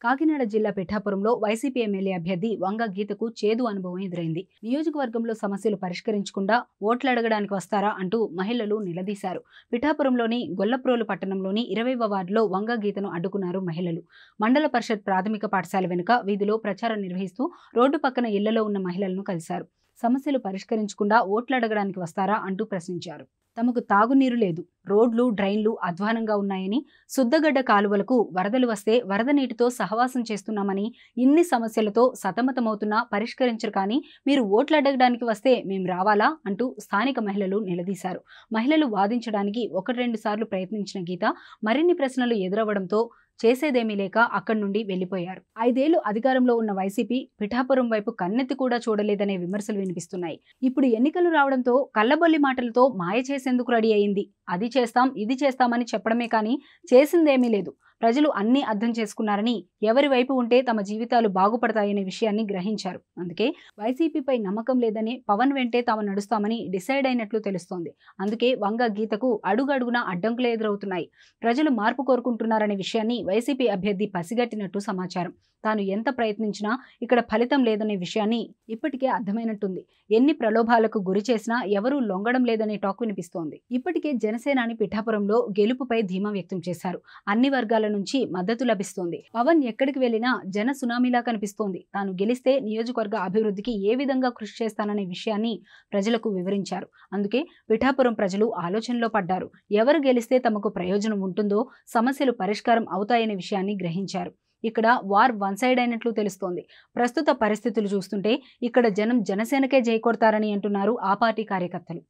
కాకినాడ జిల్లా పిఠాపురంలో YCP MLA అభ్యర్థి వంగ గీతకు చేదు అనుభవం ఎదురైంది. నియోజకవర్గంలో సమస్యలు పరిష్కరించకుండా ఓట్లు అడగడానికి వస్తారా అంటూ మహిళలు నిలదీశారు. పిఠాపురంలోని గొల్లప్రోలు పట్టణంలోని 20వ వార్డులో వంగ గీతను అడ్డుకున్నారు మహిళలు. మండల పరిషత్ ప్రాథమిక పాఠశాల వెనుక వీధిలో ప్రచారం నిర్వహిస్తూ రోడ్డు పక్కన ఇళ్లలో ఉన్న మహిళలను కలిశారు. సమస్యలు పరిష్కరించకుండా ఓట్లు అడగడానికి వస్తారా అంటూ ప్రశ్నించారు. తమకు తాగునీరు లేదు, రోడ్లు డ్రైన్లు అధ్వానంగా ఉన్నాయని, శుద్ధగడ్డ కాలువలకు వరదలు వస్తే వరద నీటితో సహవాసం చేస్తున్నామని, ఇన్ని సమస్యలతో సతమతమవుతున్నా పరిష్కరించరు కానీ మీరు ఓట్లు అడగడానికి వస్తే మేం రావాలా అంటూ స్థానిక మహిళలు నిలదీశారు. మహిళలు వాదించడానికి 1-2 సార్లు ప్రయత్నించిన గీత మరిన్ని ప్రశ్నలు ఎదురవ్వడంతో చేసేదేమీ లేక అక్కడి నుండి వెళ్లిపోయారు. 5 ఏళ్లు అధికారంలో ఉన్న వైసీపీ పిఠాపురం వైపు కన్నెత్తి కూడా చూడలేదనే విమర్శలు వినిపిస్తున్నాయి. ఇప్పుడు ఎన్నికలు రావడంతో కల్లబొల్లి మాటలతో మాయ చేసేందుకు రెడీ అయింది. అది చేస్తాం ఇది చేస్తామని చెప్పడమే కానీ చేసిందేమీ లేదు. ప్రజలు అన్నీ అర్థం చేసుకున్నారని, ఎవరి వైపు ఉంటే తమ జీవితాలు బాగుపడతాయనే విషయాన్ని గ్రహించారు. అందుకే వైసీపీపై నమ్మకం లేదని పవన్ వెంటే తాము నడుస్తామని డిసైడ్ అయినట్లు తెలుస్తోంది. అందుకే వంగ గీతకు అడుగడుగునా అడ్డంకులు ఎదురవుతున్నాయి. ప్రజలు మార్పు కోరుకుంటున్నారనే విషయాన్ని వైసీపీ అభ్యర్థి పసిగట్టినట్టు సమాచారం. తాను ఎంత ప్రయత్నించినా ఇక్కడ ఫలితం లేదనే విషయాన్ని ఇప్పటికే అర్థమైనట్టుంది. ఎన్ని ప్రలోభాలకు గురి చేసినా ఎవరూ లొంగడం లేదనే టాక్ వినిపిస్తోంది. ఇప్పటికే జనసేనాని పిఠాపురంలో గెలుపుపై ధీమా వ్యక్తం చేశారు. అన్ని వర్గాల నుంచి మద్దతు లభిస్తోంది. పవన్ ఎక్కడికి వెళ్లినా జన సునామీలా కనిపిస్తోంది. తాను గెలిస్తే నియోజకవర్గ అభివృద్ధికి ఏ విధంగా కృషి చేస్తాననే విషయాన్ని ప్రజలకు వివరించారు. అందుకే పిఠాపురం ప్రజలు ఆలోచనలో పడ్డారు. ఎవరు గెలిస్తే తమకు ప్రయోజనం ఉంటుందో, సమస్యలు పరిష్కారం అవుతాయనే విషయాన్ని గ్రహించారు. ఇక్కడ వార్ వన్ సైడ్ అయినట్లు తెలుస్తోంది. ప్రస్తుత పరిస్థితులు చూస్తుంటే ఇక్కడ జనం జనసేనకే జై కొడతారని అంటున్నారు ఆ పార్టీ కార్యకర్తలు.